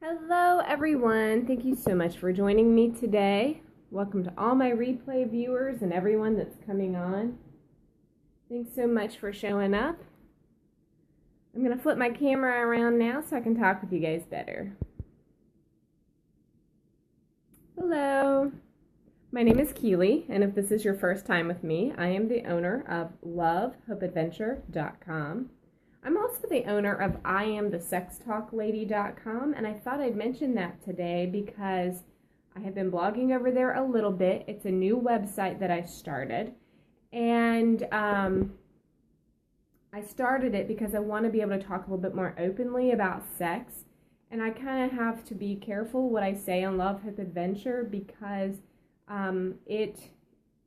Hello everyone, thank you so much for joining me today. Welcome to all my replay viewers and everyone that's coming on. Thanks so much for showing up. I'm going to flip my camera around now so I can talk with you guys better. Hello, my name is Keely, and if this is your first time with me, I am the owner of lovehopeadventure.com. I'm also the owner of IamTheSexTalkLady.com, and I thought I'd mention that today because I have been blogging over there a little bit. It's a new website that I started, and I started it because I want to be able to talk a little bit more openly about sex, and I kind of have to be careful what I say on Love Hope Adventure because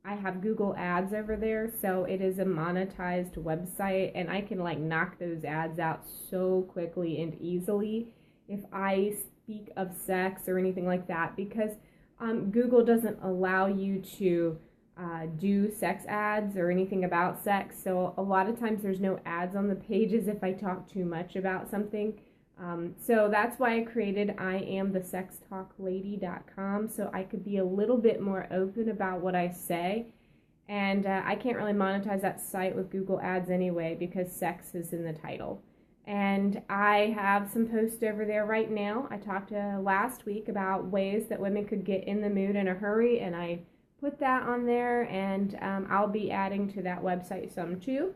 I have Google ads over there, so it is a monetized website, and I can knock those ads out so quickly and easily if I speak of sex or anything like that, because Google doesn't allow you to do sex ads or anything about sex, so a lot of times there's no ads on the pages if I talk too much about something. So that's why I created IamTheSexTalkLady.com, so I could be a little bit more open about what I say. And I can't really monetize that site with Google Ads anyway because sex is in the title. And I have some posts over there right now. I talked last week about ways that women could get in the mood in a hurry, and I put that on there, and I'll be adding to that website some too.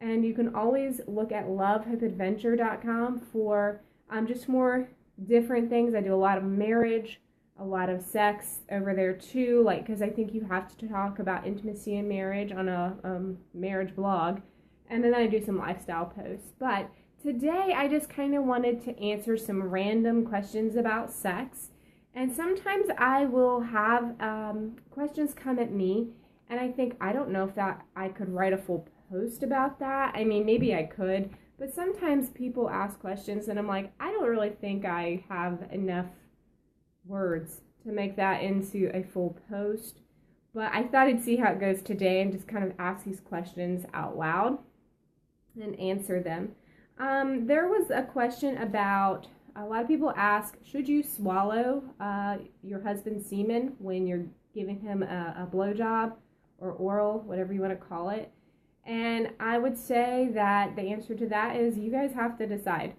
And you can always look at lovehopeadventure.com for just more different things. I do a lot of marriage, a lot of sex over there too, because I think you have to talk about intimacy and marriage on a marriage blog. And then I do some lifestyle posts. But today I just kind of wanted to answer some random questions about sex. And sometimes I will have questions come at me, and I think, I don't know if that I could write a full post about that. I mean, maybe I could, but sometimes people ask questions and I'm like, I don't really think I have enough words to make that into a full post. But I thought I'd see how it goes today and just kind of ask these questions out loud and answer them. There was a question about, a lot of people ask, should you swallow your husband's semen when you're giving him a blowjob or oral, whatever you want to call it? And I would say that the answer to that is you guys have to decide.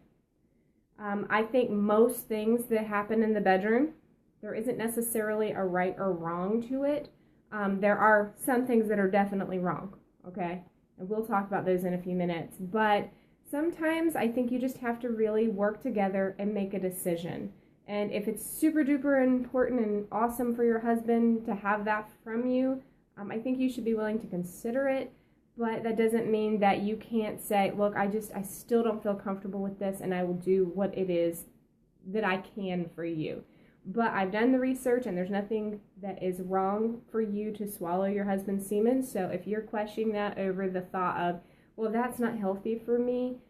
I think most things that happen in the bedroom, there isn't necessarily a right or wrong to it. There are some things that are definitely wrong, okay? And we'll talk about those in a few minutes. But sometimes I think you just have to really work together and make a decision. And if it's super duper important and awesome for your husband to have that from you, I think you should be willing to consider it. But that doesn't mean that you can't say, look, I still don't feel comfortable with this, and I will do what it is that I can for you. But I've done the research, and there's nothing that is wrong for you to swallow your husband's semen. So if you're questioning that over the thought of, well, that's not healthy for me,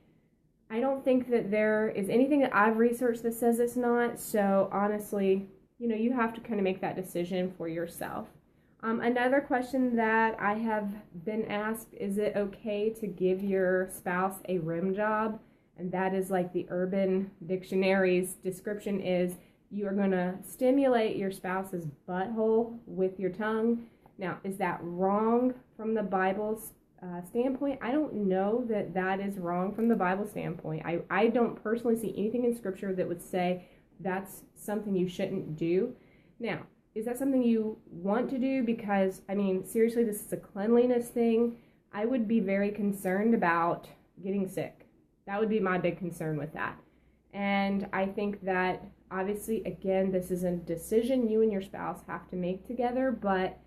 I don't think that there is anything that I've researched that says it's not. So honestly, you have to kind of make that decision for yourself. Another question that I have been asked, is it okay to give your spouse a rim job? And that is the Urban Dictionary's description is you are going to stimulate your spouse's butthole with your tongue. Now, is that wrong from the Bible's standpoint? I don't know that that is wrong from the Bible standpoint. I don't personally see anything in Scripture that would say that's something you shouldn't do. Now, is that something you want to do? Because, seriously, this is a cleanliness thing. I would be very concerned about getting sick. That would be my big concern with that. And I think that, obviously, again, this is a decision you and your spouse have to make together. But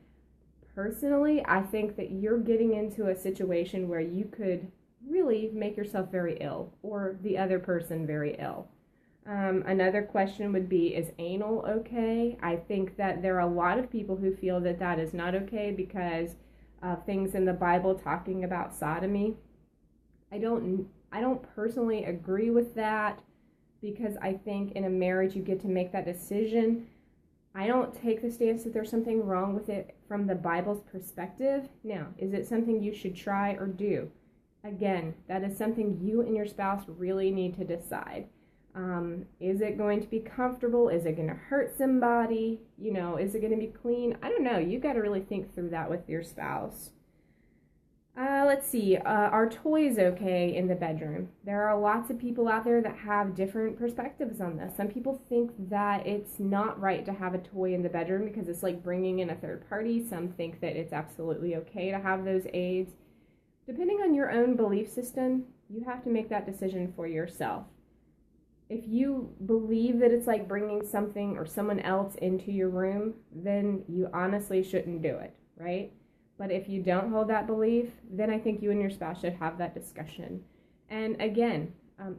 personally, I think that you're getting into a situation where you could really make yourself very ill or the other person very ill. Another question would be, is anal okay? I think that there are a lot of people who feel that that is not okay because of things in the Bible talking about sodomy. I don't personally agree with that because I think in a marriage you get to make that decision. I don't take the stance that there's something wrong with it from the Bible's perspective. Now, is it something you should try or do? Again, that is something you and your spouse really need to decide. Is it going to be comfortable? Is it going to hurt somebody? Is it going to be clean? I don't know. You got to really think through that with your spouse. Let's see. Are toys okay in the bedroom? There are lots of people out there that have different perspectives on this. Some people think that it's not right to have a toy in the bedroom because it's like bringing in a third party. Some think that it's absolutely okay to have those aids. Depending on your own belief system, you have to make that decision for yourself. If you believe that it's like bringing something or someone else into your room, then you honestly shouldn't do it, right? But if you don't hold that belief, then I think you and your spouse should have that discussion. And again,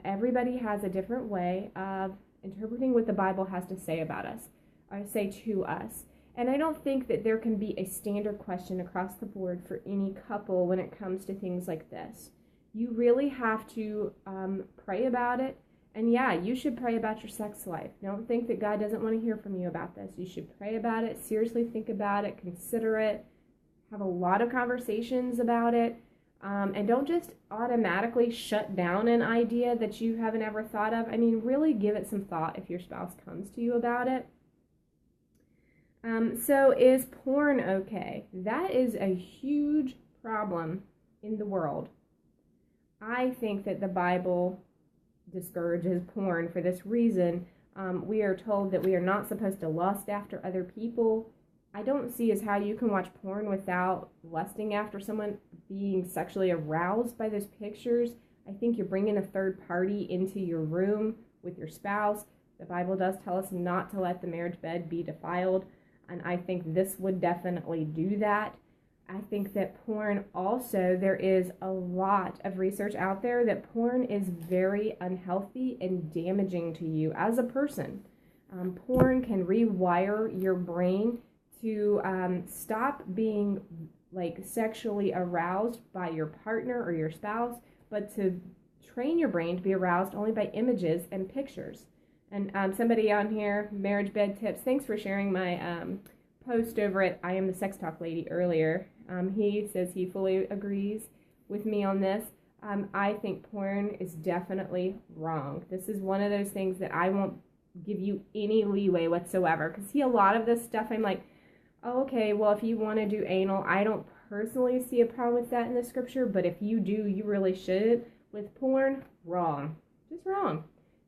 everybody has a different way of interpreting what the Bible has to say about us, or say to us. And I don't think that there can be a standard question across the board for any couple when it comes to things like this. You really have to pray about it. And yeah, you should pray about your sex life. Don't think that God doesn't want to hear from you about this. You should pray about it, seriously think about it, consider it, have a lot of conversations about it, and don't just automatically shut down an idea that you haven't ever thought of. I mean, really give it some thought if your spouse comes to you about it. So is porn okay? That is a huge problem in the world. I think that the Bible discourages porn for this reason. We are told that we are not supposed to lust after other people. I don't see as how you can watch porn without lusting after someone, being sexually aroused by those pictures. I think you're bringing a third party into your room with your spouse. The Bible does tell us not to let the marriage bed be defiled, and I think this would definitely do that. I think that porn also, there is a lot of research out there that porn is very unhealthy and damaging to you as a person. Porn can rewire your brain to stop being like sexually aroused by your partner or your spouse, but to train your brain to be aroused only by images and pictures. And somebody on here, Marriage Bed Tips, thanks for sharing my post over at I Am the Sex Talk Lady earlier. He says he fully agrees with me on this. I think porn is definitely wrong. This is one of those things that I won't give you any leeway whatsoever. Because see, a lot of this stuff, I'm like, oh, okay, well, if you want to do anal, I don't personally see a problem with that in the scripture, but if you do, you really shouldn't. With porn, wrong. Just wrong.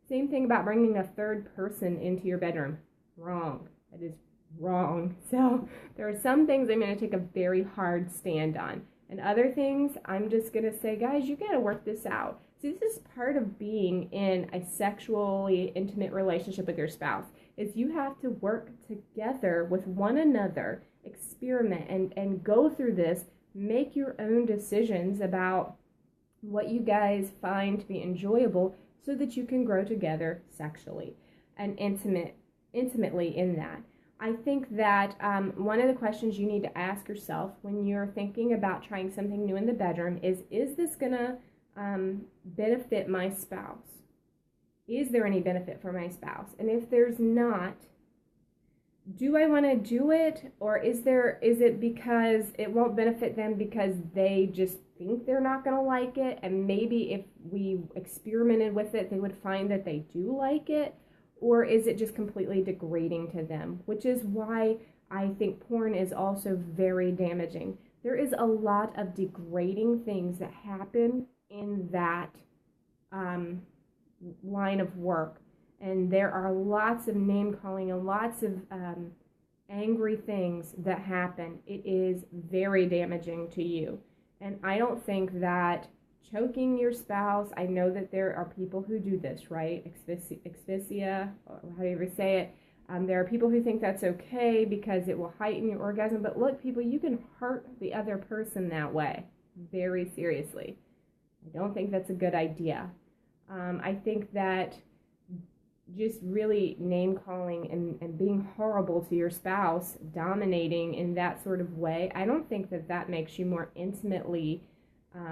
Same thing about bringing a third person into your bedroom. Wrong. That is wrong. So there are some things I'm going to take a very hard stand on. And other things, I'm just going to say, guys, you got to work this out. See, this is part of being in a sexually intimate relationship with your spouse, is you have to work together with one another, experiment and go through this, make your own decisions about what you guys find to be enjoyable so that you can grow together sexually and intimately in that. I think that one of the questions you need to ask yourself when you're thinking about trying something new in the bedroom is this going to benefit my spouse? Is there any benefit for my spouse? And if there's not, do I want to do it? Or is it because it won't benefit them because they just think they're not going to like it? And maybe if we experimented with it, they would find that they do like it. Or is it just completely degrading to them? Which is why I think porn is also very damaging. There is a lot of degrading things that happen in that line of work. And there are lots of name calling and lots of angry things that happen. It is very damaging to you. And I don't think that choking your spouse, I know that there are people who do this, right? Asphyxia, or however you say it. There are people who think that's okay because it will heighten your orgasm. But look, people, you can hurt the other person that way very seriously. I don't think that's a good idea. I think that just really name calling and being horrible to your spouse, dominating in that sort of way, I don't think that makes you more intimately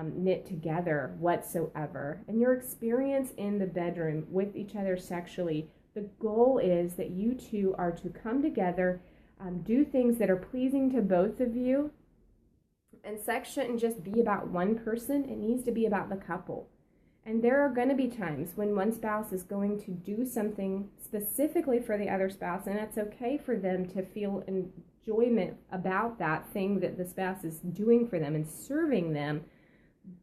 knit together whatsoever. And your experience in the bedroom with each other sexually, the goal is that you two are to come together, do things that are pleasing to both of you. And sex shouldn't just be about one person, it needs to be about the couple. And there are going to be times when one spouse is going to do something specifically for the other spouse, and it's okay for them to feel enjoyment about that thing that the spouse is doing for them and serving them.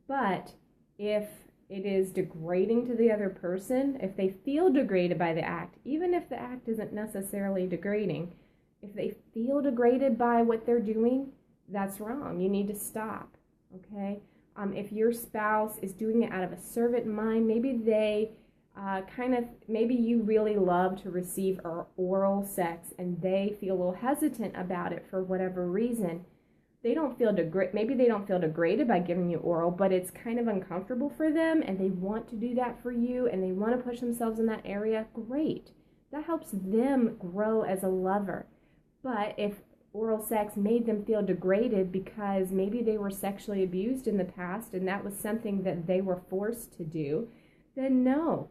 But if it is degrading to the other person, if they feel degraded by the act, even if the act isn't necessarily degrading, if they feel degraded by what they're doing, that's wrong. You need to stop, okay? If your spouse is doing it out of a servant mind, maybe they maybe you really love to receive oral sex and they feel a little hesitant about it for whatever reason. Maybe they don't feel degraded by giving you oral, but it's kind of uncomfortable for them and they want to do that for you and they want to push themselves in that area. Great. That helps them grow as a lover. But if oral sex made them feel degraded because maybe they were sexually abused in the past and that was something that they were forced to do, then no,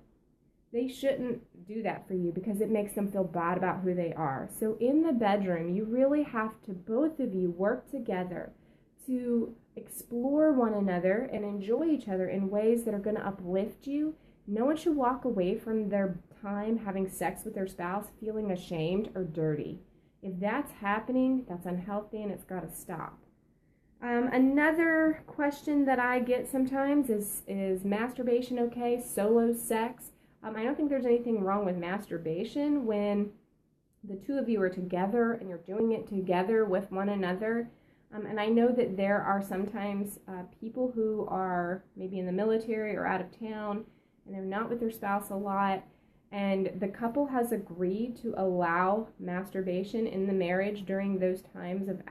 they shouldn't do that for you because it makes them feel bad about who they are. So in the bedroom, you really have to, both of you, work together to explore one another and enjoy each other in ways that are going to uplift you. No one should walk away from their time having sex with their spouse feeling ashamed or dirty. If that's happening, that's unhealthy and it's got to stop. Another question that I get sometimes is masturbation okay? Solo sex? I don't think there's anything wrong with masturbation when the two of you are together and you're doing it together with one another. And I know that there are sometimes people who are maybe in the military or out of town and they're not with their spouse a lot. And the couple has agreed to allow masturbation in the marriage during those times of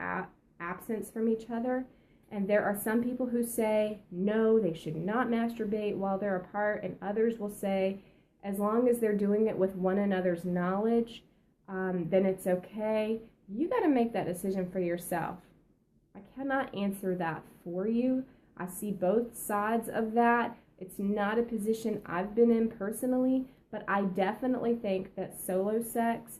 absence from each other. And there are some people who say, no, they should not masturbate while they're apart. And others will say, as long as they're doing it with one another's knowledge, then it's okay. You got to make that decision for yourself. I cannot answer that for you. I see both sides of that. It's not a position I've been in personally. But I definitely think that solo sex,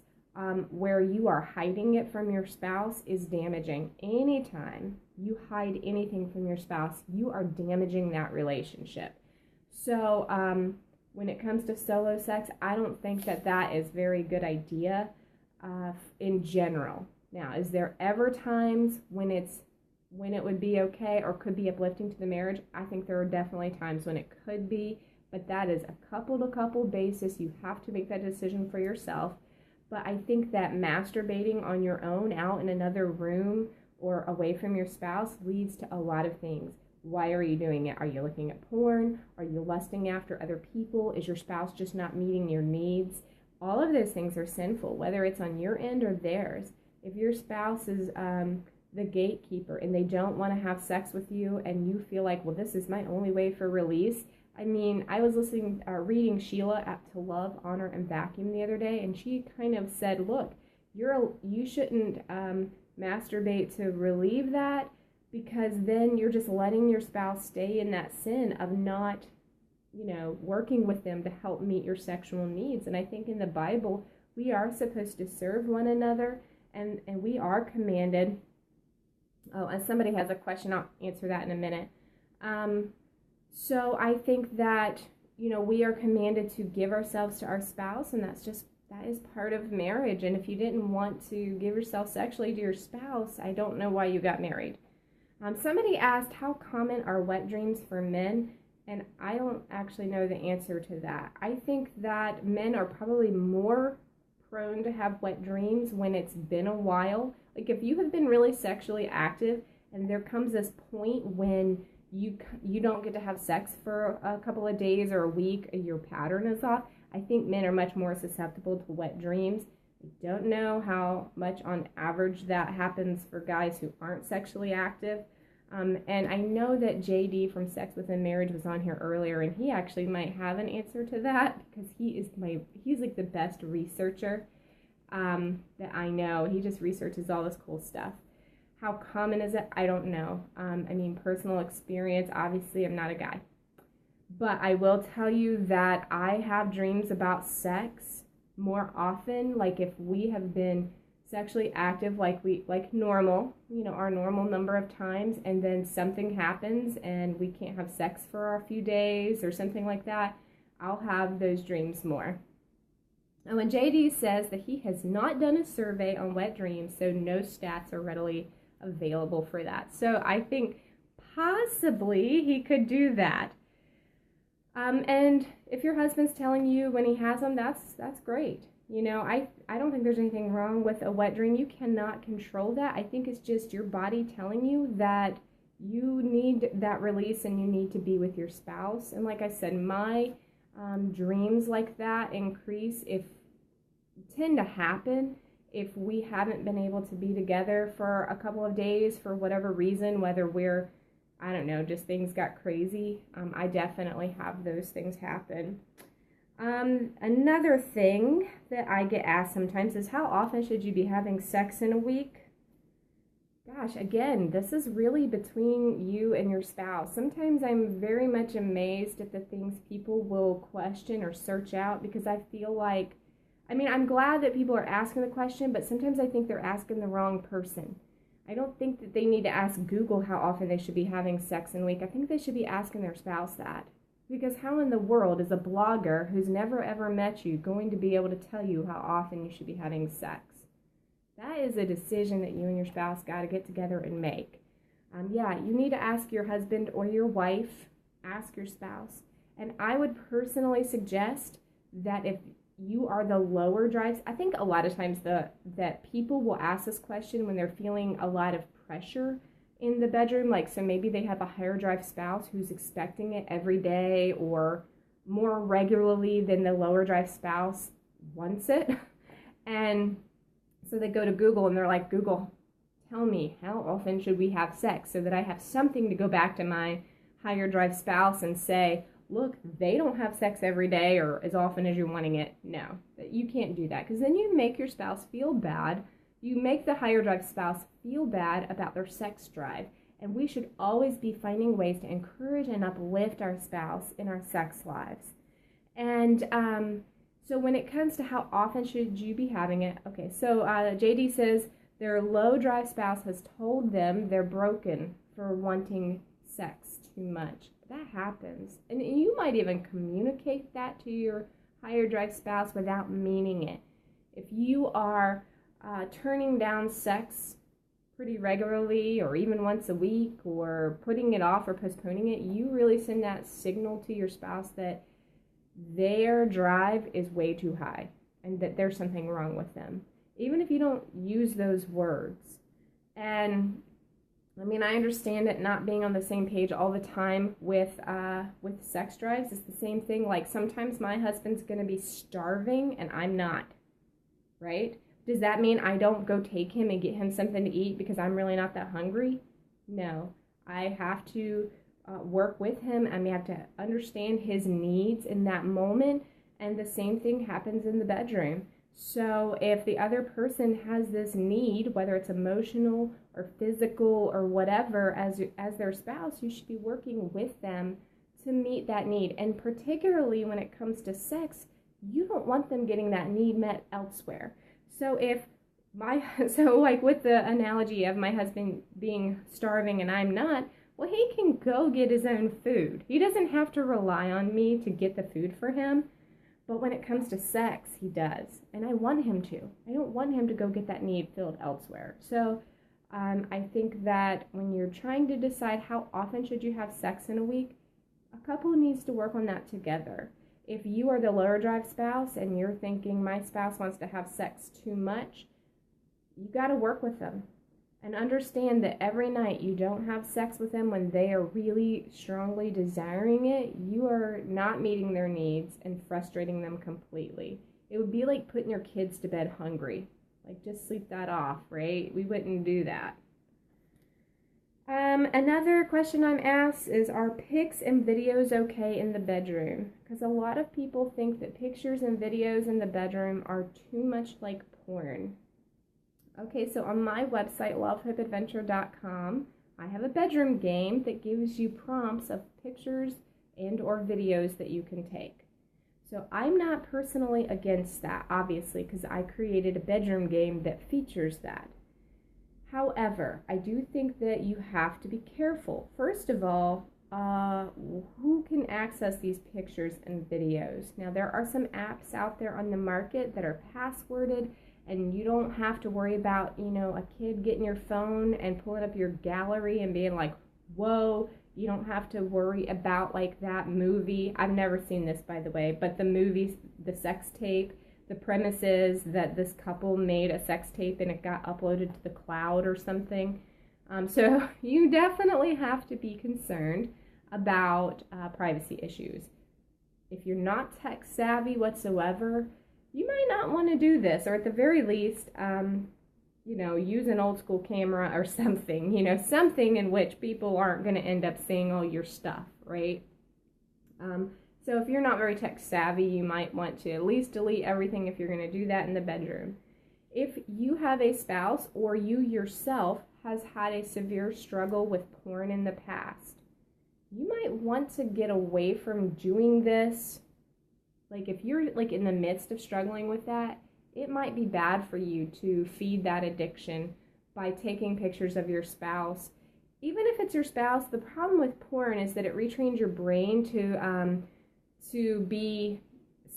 where you are hiding it from your spouse, is damaging. Anytime you hide anything from your spouse, you are damaging that relationship. So when it comes to solo sex, I don't think that that is a very good idea in general. Now, is there ever times when it would be okay or could be uplifting to the marriage? I think there are definitely times when it could be. But that is a couple-to-couple basis. You have to make that decision for yourself. But I think that masturbating on your own out in another room or away from your spouse leads to a lot of things. Why are you doing it? Are you looking at porn? Are you lusting after other people? Is your spouse just not meeting your needs? All of those things are sinful, whether it's on your end or theirs. If your spouse is the gatekeeper and they don't want to have sex with you and you feel like, well, this is my only way for release. I mean, I was reading Sheila at To Love, Honor, and Vacuum the other day, and she kind of said, look, you shouldn't masturbate to relieve that because then you're just letting your spouse stay in that sin of not, working with them to help meet your sexual needs. And I think in the Bible, we are supposed to serve one another, and we are commanded. Oh, and somebody has a question. I'll answer that in a minute. So I think that, we are commanded to give ourselves to our spouse, and that is part of marriage. And if you didn't want to give yourself sexually to your spouse, I don't know why you got married. Somebody asked, how common are wet dreams for men? And I don't actually know the answer to that. I think that men are probably more prone to have wet dreams when it's been a while. Like if you have been really sexually active and there comes this point when you don't get to have sex for a couple of days or a week, your pattern is off, I think men are much more susceptible to wet dreams. I don't know how much on average that happens for guys who aren't sexually active. And I know that JD from Sex Within Marriage was on here earlier, and he actually might have an answer to that because he's like the best researcher that I know. He just researches all this cool stuff. How common is it? I don't know. Personal experience, obviously I'm not a guy. But I will tell you that I have dreams about sex more often. Like if we have been sexually active like normal, our normal number of times, and then something happens and we can't have sex for a few days or something like that, I'll have those dreams more. And when JD says that he has not done a survey on wet dreams, so no stats are readily available for that. So I think possibly he could do that. And if your husband's telling you when he has them, that's great. I don't think there's anything wrong with a wet dream. You cannot control that. I think it's just your body telling you that you need that release and you need to be with your spouse. And like I said, my dreams like that tend to happen if we haven't been able to be together for a couple of days for whatever reason, whether we're, I don't know, just things got crazy. I definitely have those things happen. Another thing that I get asked sometimes is, how often should you be having sex in a week? Gosh, again, this is really between you and your spouse. Sometimes I'm very much amazed at the things people will question or search out, because I feel like, I'm glad that people are asking the question, but sometimes I think they're asking the wrong person. I don't think that they need to ask Google how often they should be having sex in a week. I think they should be asking their spouse that. Because how in the world is a blogger who's never ever met you going to be able to tell you how often you should be having sex? That is a decision that you and your spouse got to get together and make. You need to ask your husband or your wife, ask your spouse. And I would personally suggest that if you are the lower drives, I think a lot of times that people will ask this question when they're feeling a lot of pressure in the bedroom. So maybe they have a higher drive spouse who's expecting it every day or more regularly than the lower drive spouse wants it. And so they go to Google and they're like, Google, tell me, how often should we have sex, so that I have something to go back to my higher drive spouse and say, look, they don't have sex every day or as often as you're wanting it. No, you can't do that, because then you make your spouse feel bad. You make the higher drive spouse feel bad about their sex drive. And we should always be finding ways to encourage and uplift our spouse in our sex lives. And so when it comes to how often should you be having it, okay, so JD says their low drive spouse has told them they're broken for wanting sex too much. That happens. And you might even communicate that to your higher drive spouse without meaning it. If you are turning down sex pretty regularly, or even once a week, or putting it off or postponing it, you really send that signal to your spouse that their drive is way too high and that there's something wrong with them, even if you don't use those words. And I understand it not being on the same page all the time with sex drives. It's the same thing. Like, sometimes my husband's going to be starving and I'm not, right? Does that mean I don't go take him and get him something to eat because I'm really not that hungry? No. I have to work with him, and we have to understand his needs in that moment, and the same thing happens in the bedroom. So if the other person has this need, whether it's emotional or physical or whatever, as their spouse, you should be working with them to meet that need. And particularly when it comes to sex, you don't want them getting that need met elsewhere. So like with the analogy of my husband being starving and I'm not, well, he can go get his own food. He doesn't have to rely on me to get the food for him. But when it comes to sex, he does. And I want him to. I don't want him to go get that need filled elsewhere. So I think that when you're trying to decide how often should you have sex in a week, a couple needs to work on that together. If you are the lower drive spouse and you're thinking my spouse wants to have sex too much, you got to work with them and understand that every night you don't have sex with them when they are really strongly desiring it, you are not meeting their needs and frustrating them completely. It would be like putting your kids to bed hungry. Like, just sleep that off, right? We wouldn't do that. Another question I'm asked is, are pics and videos okay in the bedroom? Because a lot of people think that pictures and videos in the bedroom are too much like porn. Okay, so on my website, lovehopeadventure.com, I have a bedroom game that gives you prompts of pictures and or videos that you can take. So I'm not personally against that, obviously, because I created a bedroom game that features that. However, I do think that you have to be careful. First of all, who can access these pictures and videos? Now, there are some apps out there on the market that are passworded, and you don't have to worry about, a kid getting your phone and pulling up your gallery and being like, whoa. You don't have to worry about like that movie. I've never seen this, by the way, but the movie, the sex tape, the premise is that this couple made a sex tape and it got uploaded to the cloud or something. So you definitely have to be concerned about privacy issues. If you're not tech savvy whatsoever, you might not want to do this, or at the very least, use an old school camera or something, something in which people aren't going to end up seeing all your stuff, right? So if you're not very tech savvy, you might want to at least delete everything if you're going to do that in the bedroom. If you have a spouse or you yourself has had a severe struggle with porn in the past, you might want to get away from doing this. Like if you're like in the midst of struggling with that, it might be bad for you to feed that addiction by taking pictures of your spouse. Even if it's your spouse, the problem with porn is that it retrains your brain to be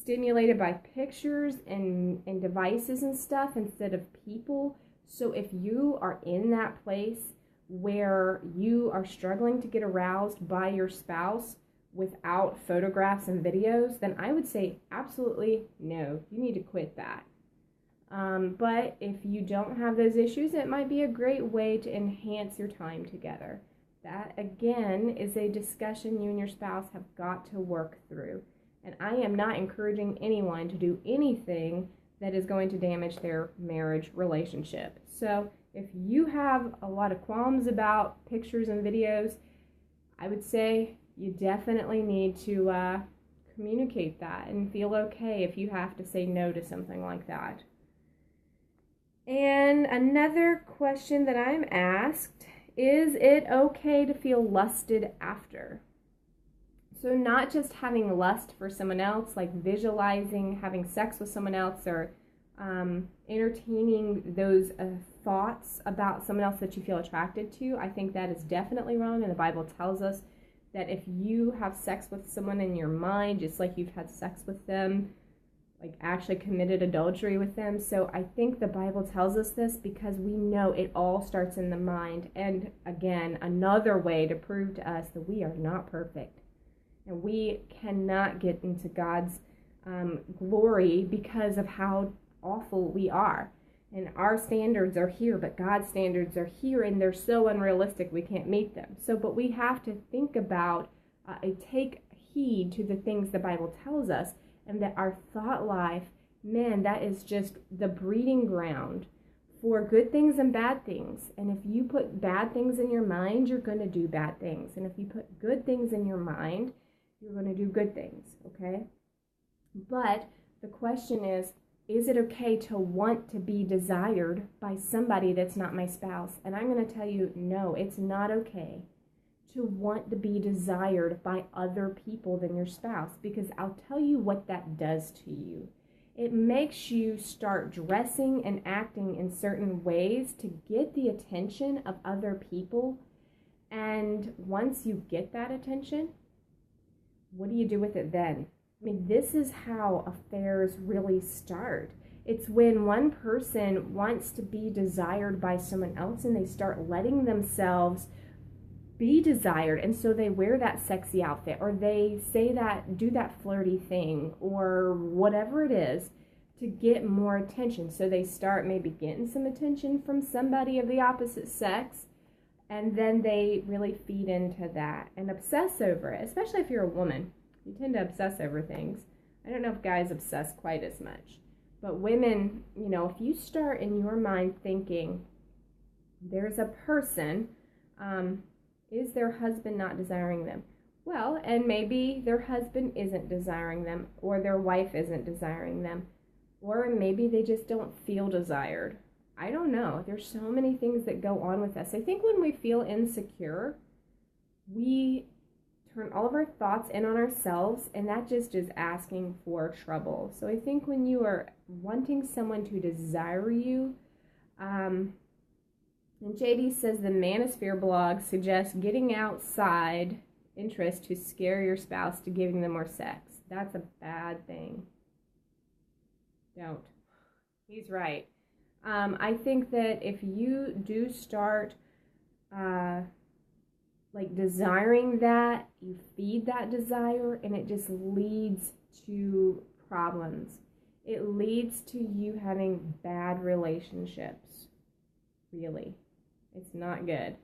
stimulated by pictures and devices and stuff instead of people. So if you are in that place where you are struggling to get aroused by your spouse without photographs and videos, then I would say absolutely no, you need to quit that. But if you don't have those issues, it might be a great way to enhance your time together. That, again, is a discussion you and your spouse have got to work through. And I am not encouraging anyone to do anything that is going to damage their marriage relationship. So if you have a lot of qualms about pictures and videos, I would say you definitely need to communicate that and feel okay if you have to say no to something like that. And another question that I'm asked, is it okay to feel lusted after? So not just having lust for someone else, like visualizing having sex with someone else or entertaining those thoughts about someone else that you feel attracted to. I think that is definitely wrong, and the Bible tells us that if you have sex with someone in your mind, just like you've had sex with them, like actually committed adultery with them. So I think the Bible tells us this because we know it all starts in the mind. And again, another way to prove to us that we are not perfect and we cannot get into God's glory because of how awful we are. And our standards are here, but God's standards are here, and they're so unrealistic we can't meet them. So, but we have to think about, take heed to the things the Bible tells us, and that our thought life, man, that is just the breeding ground for good things and bad things. And if you put bad things in your mind, you're going to do bad things. And if you put good things in your mind, you're going to do good things, okay? But the question is it okay to want to be desired by somebody that's not my spouse? And I'm going to tell you, no, it's not okay to want to be desired by other people than your spouse, because I'll tell you what that does to you. It makes you start dressing and acting in certain ways to get the attention of other people. And once you get that attention, what do you do with it then? I mean, this is how affairs really start. It's when one person wants to be desired by someone else and they start letting themselves be desired, and so they wear that sexy outfit, or they say that, do that flirty thing, or whatever it is to get more attention. So they start maybe getting some attention from somebody of the opposite sex, and then they really feed into that and obsess over it. Especially if you're a woman, you tend to obsess over things. I don't know if guys obsess quite as much, but women, if you start in your mind thinking there's a person, is their husband not desiring them? Well, and maybe their husband isn't desiring them, or their wife isn't desiring them, or maybe they just don't feel desired. I don't know. There's so many things that go on with us. I think when we feel insecure, we turn all of our thoughts in on ourselves, and that just is asking for trouble. So I think when you are wanting someone to desire you, and JD says the Manosphere blog suggests getting outside interest to scare your spouse to giving them more sex. That's a bad thing. Don't. He's right. I think that if you do start like desiring that, you feed that desire, and it just leads to problems. It leads to you having bad relationships. Really. It's not good.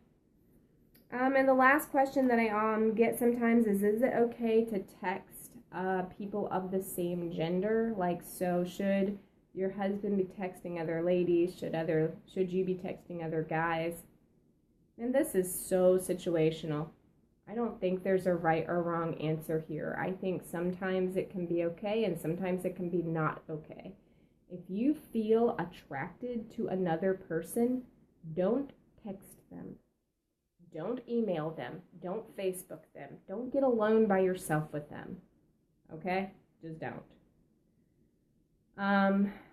And the last question that I get sometimes is it okay to text people of the same gender? Like, so should your husband be texting other ladies? Should you be texting other guys? And this is so situational. I don't think there's a right or wrong answer here. I think sometimes it can be okay and sometimes it can be not okay. If you feel attracted to another person, don't text them. Don't email them. Don't Facebook them. Don't get alone by yourself with them. Okay? Just don't.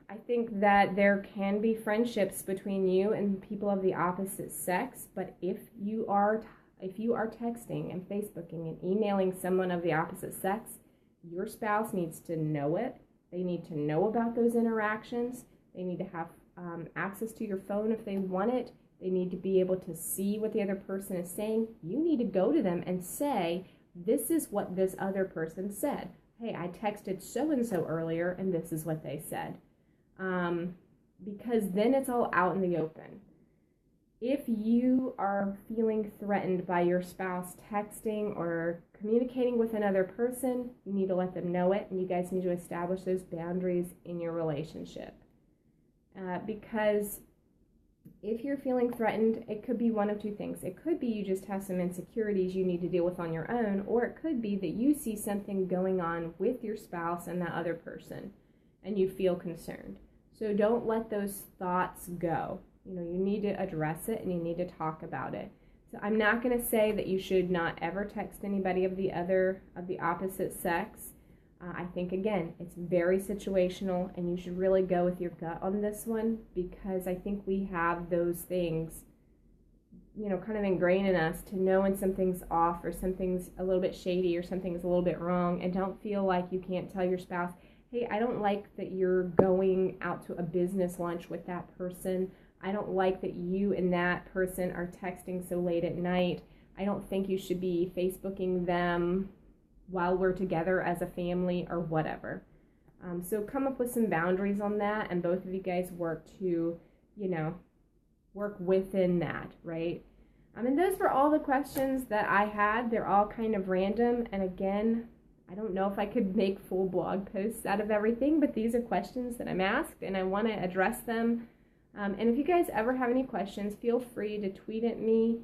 I think that there can be friendships between you and people of the opposite sex, but if you are texting and Facebooking and emailing someone of the opposite sex, your spouse needs to know it. They need to know about those interactions. They need to have access to your phone if they want it. They need to be able to see what the other person is saying. You need to go to them and say, this is what this other person said. Hey, I texted so-and-so earlier, and this is what they said. Because then it's all out in the open. If you are feeling threatened by your spouse texting or communicating with another person, you need to let them know it, and you guys need to establish those boundaries in your relationship. Because if you're feeling threatened, it could be one of two things. It could be you just have some insecurities you need to deal with on your own, or it could be that you see something going on with your spouse and that other person, and you feel concerned. So don't let those thoughts go. You need to address it and you need to talk about it. So I'm not going to say that you should not ever text anybody of the opposite sex. I think, again, it's very situational, and you should really go with your gut on this one, because I think we have those things, kind of ingrained in us to know when something's off or something's a little bit shady or something's a little bit wrong, and don't feel like you can't tell your spouse, hey, I don't like that you're going out to a business lunch with that person. I don't like that you and that person are texting so late at night. I don't think you should be Facebooking them while we're together as a family or whatever. So come up with some boundaries on that, and both of you guys work to, work within that, right? And those were all the questions that I had. They're all kind of random, and again, I don't know if I could make full blog posts out of everything, but these are questions that I'm asked, and I want to address them. And if you guys ever have any questions, feel free to tweet at me,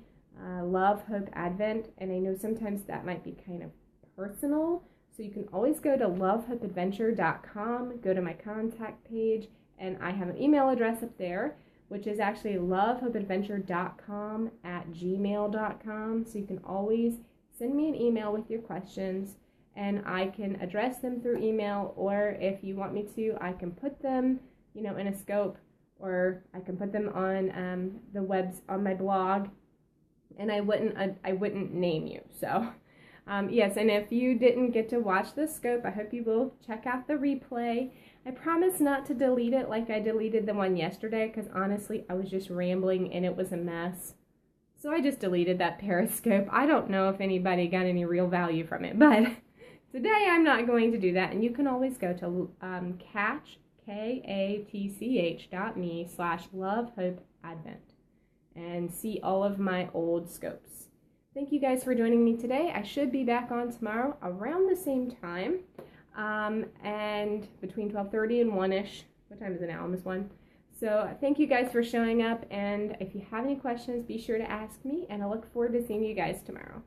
Love, Hope, Advent, and I know sometimes that might be kind of personal, so you can always go to lovehopeadventure.com, go to my contact page, and I have an email address up there, which is actually lovehopeadventure.com@gmail.com, so you can always send me an email with your questions, and I can address them through email, or if you want me to, I can put them, in a scope, or I can put them on the webs on my blog, and I wouldn't name you. So yes, and if you didn't get to watch the scope, I hope you will check out the replay. I promise not to delete it like I deleted the one yesterday, because honestly, I was just rambling and it was a mess. So I just deleted that Periscope. I don't know if anybody got any real value from it, but today I'm not going to do that. And you can always go to katch.me/lovehopeadvent and see all of my old scopes. Thank you guys for joining me today. I should be back on tomorrow around the same time, and between 12:30 and 1-ish. What time is it now? Almost 1. So thank you guys for showing up, and if you have any questions, be sure to ask me, and I look forward to seeing you guys tomorrow.